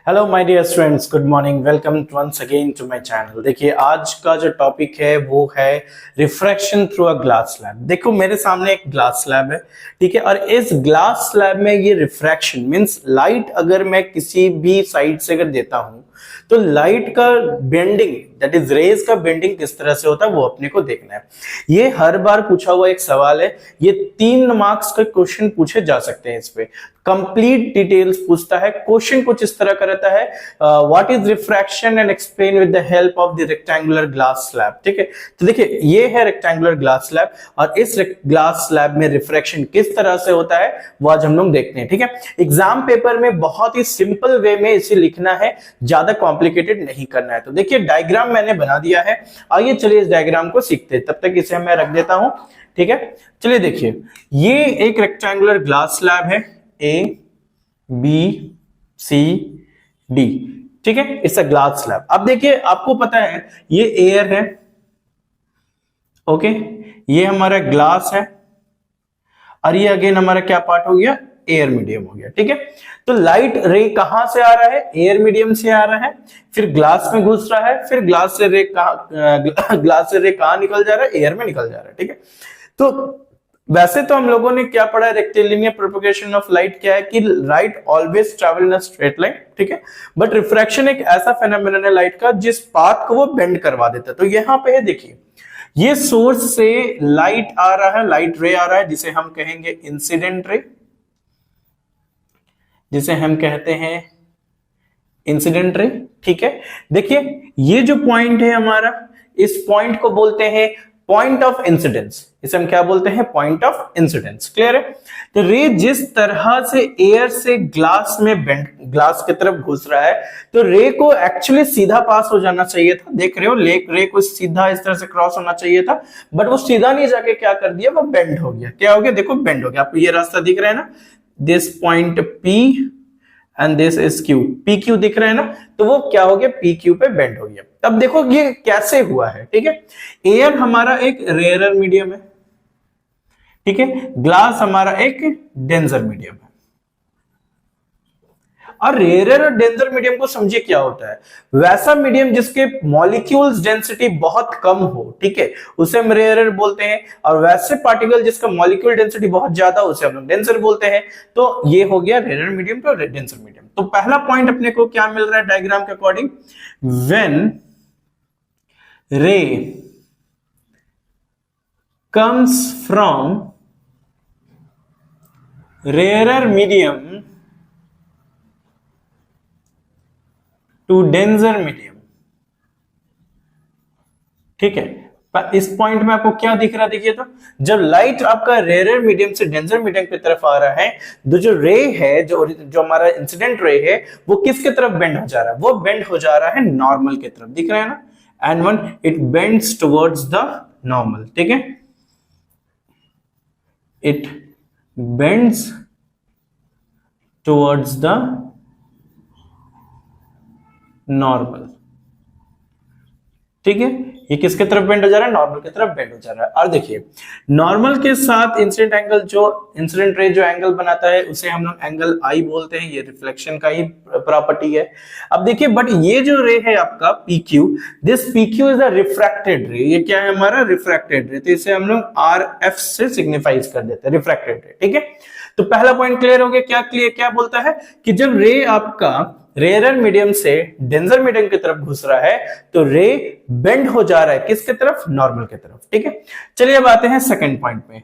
Hello my dear students, good morning. Welcome once again to my channel. देखिए, आज का जो टॉपिक है वो है refraction through a glass slab. देखो, मेरे सामने एक ग्लास स्लैब है, ठीक है, और इस ग्लास स्लैब में ये रिफ्रैक्शन मींस लाइट अगर मैं किसी भी साइड से अगर देता हूं तो लाइट का बेंडिंग, दैट इज रेज का बेंडिंग किस तरह से होता है वो अपने को देखना है। ये हर बार पूछा हुआ एक सवाल है। ये 3 मार्क्स का क्वेश्चन पूछे जा सकते हैं। इस पे कंप्लीट डिटेल्स पूछता है। क्वेश्चन कुछ इस तरह का रहता है, what is refraction and explain with the help of the rectangular glass slab. ठीक है, तो देखिए ये है रेक्टेंगुलर ग्लास स्लैब और इस ग्लास स्लैब में रिफ्रैक्शन किस तरह से होता है वो आज हम लोग देखते हैं। ठीक है, एग्जाम पेपर में बहुत ही सिंपल वे में इसे लिखना है, ज्यादा कॉम्प्लिकेटेड नहीं करना है। तो देखिए डायग्राम मैंने बना दिया है, आइए चलिए इस डायग्राम को सीखते हैं। तब तक इसे मैं रख देता हूं। ठीक है, चलिए देखिए, ये एक रेक्टेंगुलर ग्लास स्लैब है, A B C D। ठीक है, इट्स अ ग्लास स्लैब। अब देखिए, आपको पता है ये एयर है, ओके, ये हमारा ग्लास है और ये अगेन हमारा क्या पार्ट हो गया, एयर मीडियम हो गया। ठीक है, तो लाइट रे कहां से आ रहा है, एयर मीडियम से आ रहा है, फिर ग्लास में घुस रहा है, फिर ग्लास से रे कहां निकल जा रहा है, एयर में निकल जा रहा है। ठीक है, तो वैसे तो हम लोगों ने क्या पढ़ा है, रेक्टिलिनियर प्रोपगेशन ऑफ लाइट क्या है कि light always travel in a straight line. ठीक है, बट रिफ्रैक्शन एक ऐसा फेनोमेनन है लाइट का जिस पाथ को वो बेंड करवा देता है। तो यहां पे है, देखिए ये सोर्स से लाइट आ रहा है, लाइट रे आ रहा है, जिसे हम कहेंगे इंसिडेंट रे, जिसे हम कहते हैं इंसिडेंट रे। ठीक है, देखिए ये जो पॉइंट है हमारा, इस पॉइंट को बोलते हैं पॉइंट ऑफ इंसिडेंस। इसे हम क्या बोलते हैं, पॉइंट ऑफ इंसिडेंस। क्लियर है? तो रे जिस तरह से एयर से ग्लास में बेंड, ग्लास की तरफ घुस रहा है, तो रे को एक्चुअली सीधा पास हो जाना चाहिए था। देख रहे हो, रे को सीधा इस तरह से क्रॉस होना चाहिए था, बट वो सीधा नहीं जाके क्या कर दिया, वो बेंड हो गया। क्या हो गया, देखो बेंड हो गया। आपको ये रास्ता दिख रहा है ना, this point P and this is Q, PQ दिख रहा है ना, तो वो क्या हो गया, PQ पे बेंड हो गया। तब देखो ये कैसे हुआ है। ठीक है, एयर हमारा एक रेयरर मीडियम है, ठीक है, ग्लास हमारा एक डेंसर मीडियम है। और रेयरर और डेंसर मीडियम को समझिए क्या होता है, वैसा मीडियम जिसके मॉलिक्यूल्स डेंसिटी बहुत कम हो, ठीक है, उसे हम रेयरर बोलते हैं। और वैसे पार्टिकल जिसका मॉलिक्यूल डेंसिटी बहुत ज्यादा, उसे हम लोग डेंसर बोलते हैं। तो ये हो गया रेयरर मीडियम तो डेंसर मीडियम। तो पहला पॉइंट अपने को क्या मिल रहा है डायग्राम के अकॉर्डिंग, व्हेन रे comes from rarer medium to denser medium। ठीक है, पर इस पॉइंट में आपको क्या दिख रहा है, देखिए तो जब लाइट आपका रेयर मीडियम से डेंसर मीडियम की तरफ आ रहा है, तो जो रे है, जो हमारा इंसिडेंट रे है, वो किसके तरफ बेंड हो जा रहा है, वो बेंड हो जा रहा है नॉर्मल की तरफ। दिख रहा है ना, and when it bends towards the normal. ठीक है, it bends towards the normal। ठीक है, ये किसके तरफ बेंड हो जा रहा है, नॉर्मल की तरफ बेंड हो जा रहा है। और देखिए नॉर्मल के साथ इंसिडेंट एंगल, जो इंसिडेंट रे जो एंगल बनाता है, उसे हम लोग एंगल आई बोलते हैं। ये रिफ्लेक्शन का ही प्रॉपर्टी है। अब देखिए, बट ये जो रे है आपका PQ, this PQ is a refracted रे। ये क्या है हमारा, रिफ्रैक्टेड रे। तो इसे हम लोग RF से सिग्निफाइज कर देते हैं, रिफ्रैक्टेड रे। ठीक है, तो पहला पॉइंट क्लियर हो गया। क्या बोलता है कि जब रे आपका रेयर मीडियम से डेंसर मीडियम की तरफ घुस रहा है, तो रे बेंड हो जा रहा है किसके तरफ, नॉर्मल की तरफ। ठीक है, चलिए अब आते हैं सेकंड पॉइंट पे।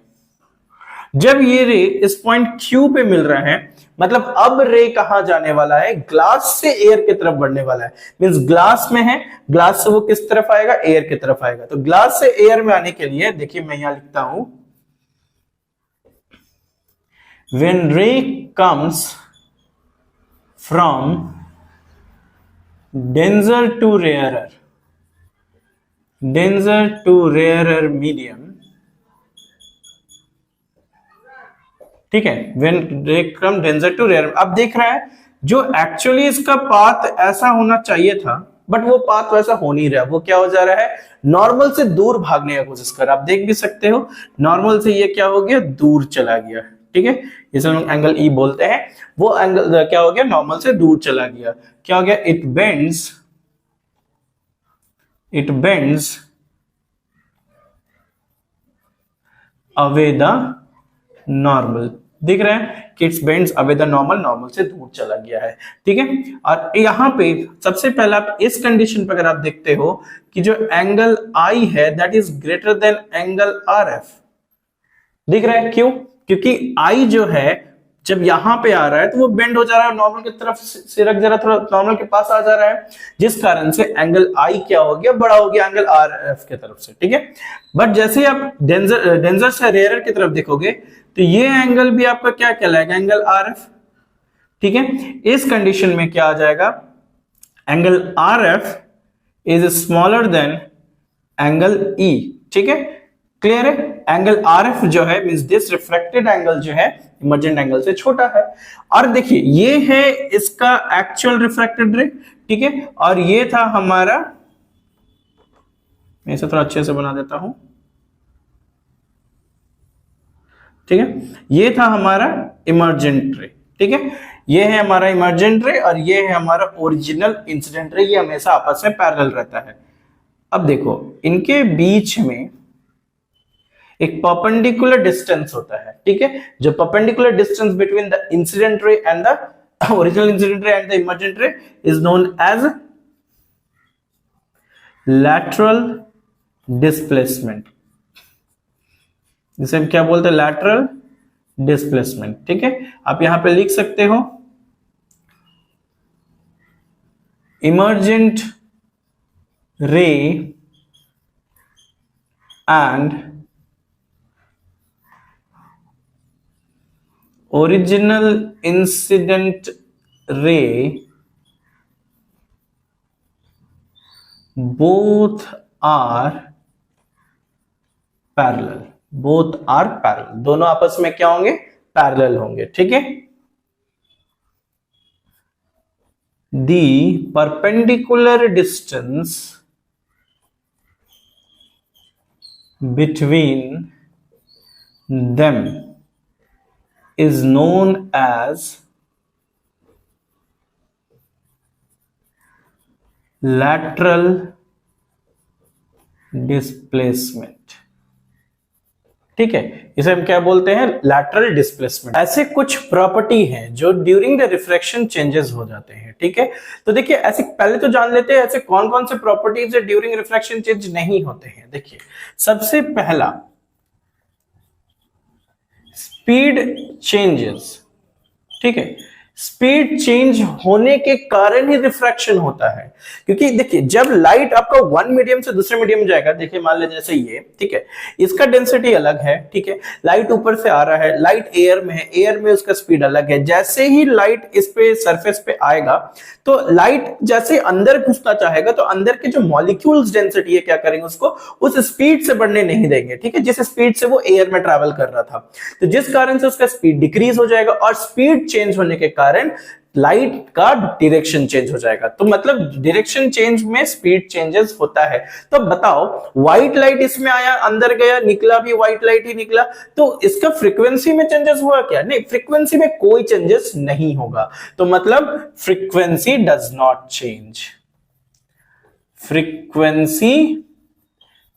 जब ये रे इस पॉइंट Q पे मिल रहा है, मतलब अब रे कहां जाने वाला है, ग्लास से एयर की तरफ बढ़ने वाला है। मींस ग्लास में है, ग्लास से वो किस तरफ आएगा, एयर की तरफ आएगा। तो ग्लास से एयर में आने के लिए देखिए मैं यहां लिखता हूं, when ray comes from denser to rarer medium। ठीक है, when ray come denser to rarer। अब देख रहा है जो एक्चुअली इसका पाथ ऐसा होना चाहिए था, बट वो पाथ वैसा हो नहीं रहा। वो क्या हो जा रहा है, नॉर्मल से दूर भागने की कोशिश कर। आप देख भी सकते हो, नॉर्मल से ये क्या हो गया, दूर चला गया। ठीक है, इसे हम लोग एंगल ई बोलते हैं। वो एंगल क्या हो गया, नॉर्मल से दूर चला गया। क्या हो गया, it bends away the normal. दिख रहा है कि it's bends away the normal, normal से दूर चला गया है, ठीक है। और यहाँ पे सबसे पहला इस कंडीशन पर अगर आप देखते हो कि जो एंगल आई है that is greater than angle R F. दिख रहा है क्यों, क्योंकि आई जो है जब यहां पे आ रहा है तो वो बेंड हो जा रहा है, नॉर्मल की तरफ सिरक जरा थोड़ा नॉर्मल के पास आ जा रहा है, जिस कारण से एंगल आई क्या हो गया, बड़ा हो गया एंगल आर एफ के तरफ से, ठीक है। बट जैसे ही आप डेंजर से रेयर की तरफ देखोगे तो ये एंगल भी आपका क्या कहलाएगा, एंगल आर एफ, ठीक है। इस कंडीशन में क्या आ जाएगा, angle R F is smaller than angle E, ठीक है, क्लियर है। एंगल आर एफ जो है मींस दिस रिफ्लेक्टेड एंगल जो है इमर्जेंट एंगल से छोटा है। और देखिए ये है इसका एक्चुअल रिफ्रैक्टेड रे, ठीक है, और ये था हमारा, मैं इसे थोड़ा अच्छे से बना देता हूं, ठीक है, ये था हमारा इमर्जेंट रे, ठीक है, ये है हमारा इमर्जेंट रे और ये है हमारा ओरिजिनल इंसिडेंट रे, ये हमेशा आपस में पैरेलल रहता है। अब देखो इनके बीच में एक परपेंडिकुलर डिस्टेंस होता है, ठीक है, जो perpendicular distance between the incident ray and the original incident ray and the emergent ray is known as lateral displacement. जिसे हम क्या बोलते हैं, लैटरल डिस्प्लेसमेंट, ठीक है। आप यहां पे लिख सकते हो इमर्जेंट रे and original incident ray both are parallel, दोनों आपस में क्या होंगे, पैरेलल होंगे, ठीक है। the perpendicular distance between them is known as lateral displacement, ठीक है, इसे हम क्या बोलते हैं, लैटरल डिस्प्लेसमेंट। ऐसे कुछ प्रॉपर्टी हैं जो ड्यूरिंग द रिफ्रैक्शन चेंजेस हो जाते हैं, ठीक है। तो देखिए ऐसे पहले तो जान लेते हैं ऐसे कौन कौन से प्रॉपर्टीज ड्यूरिंग रिफ्रैक्शन चेंज नहीं होते हैं। देखिए सबसे पहला स्पीड चेंजेस, ठीक है, स्पीड चेंज होने के कारण ही रिफ्रैक्शन होता है। क्योंकि देखिए जब लाइट आपका वन मीडियम से दूसरे मीडियम में जाएगा, देखिए मान लीजिए जैसे ये, ठीक है, इसका डेंसिटी अलग है, ठीक है, लाइट ऊपर से आ रहा है, लाइट एयर में है, एयर में उसका स्पीड अलग है। जैसे ही लाइट इस पे सरफेस पे आएगा तो लाइट जैसे अंदर घुसना चाहेगा तो अंदर के जो मॉलिक्यूल्स डेंसिटी है क्या करेंगे, उसको उस स्पीड से बढ़ने नहीं देंगे, ठीक है, जिस स्पीड से वो एयर में ट्रैवल कर रहा था। तो जिस कारण से उसका स्पीड डिक्रीज हो जाएगा और स्पीड चेंज होने के कारण लाइट का डायरेक्शन चेंज हो जाएगा। तो मतलब डायरेक्शन चेंज में स्पीड चेंजेस होता है। तो बताओ व्हाइट लाइट इसमें आया, अंदर गया, निकला भी व्हाइट लाइट ही निकला, तो इसका फ्रीक्वेंसी में चेंजेस हुआ क्या? नहीं, फ्रीक्वेंसी में कोई चेंजेस नहीं होगा। तो मतलब frequency does not change, frequency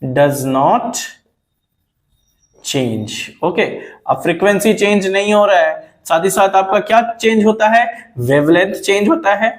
does not change. Okay, अब फ्रीक्वेंसी चेंज नहीं हो रहा है, साथ ही साथ आपका क्या चेंज होता है, वेवलेंथ चेंज होता है।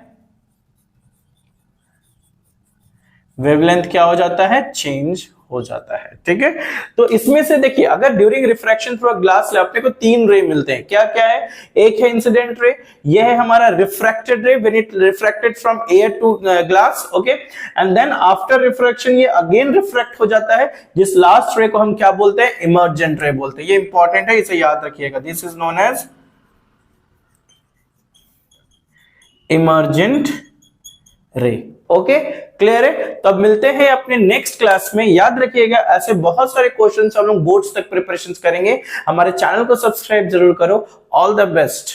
वेवलेंथ क्या हो जाता है, चेंज हो जाता है, ठीक है। तो इसमें से देखिए अगर during refraction through a glass slab अपने को तीन रे मिलते हैं, क्या क्या है, एक है इंसिडेंट रे, यह है हमारा refracted ray when it refracted from air to glass, okay, and then after refraction ये अगेन रिफ्रैक्ट हो जाता है, जिस लास्ट रे को हम क्या बोलते हैं, इमर्जेंट रे बोलते हैं। ये इंपॉर्टेंट है, इसे याद रखिएगा, this is known as emergent ray. Okay, clear है। तो अब मिलते हैं अपने नेक्स्ट क्लास में। याद रखिएगा ऐसे बहुत सारे क्वेश्चंस हम लोग बोर्ड्स तक प्रिपरेशंस करेंगे। हमारे चैनल को सब्सक्राइब जरूर करो। All the best.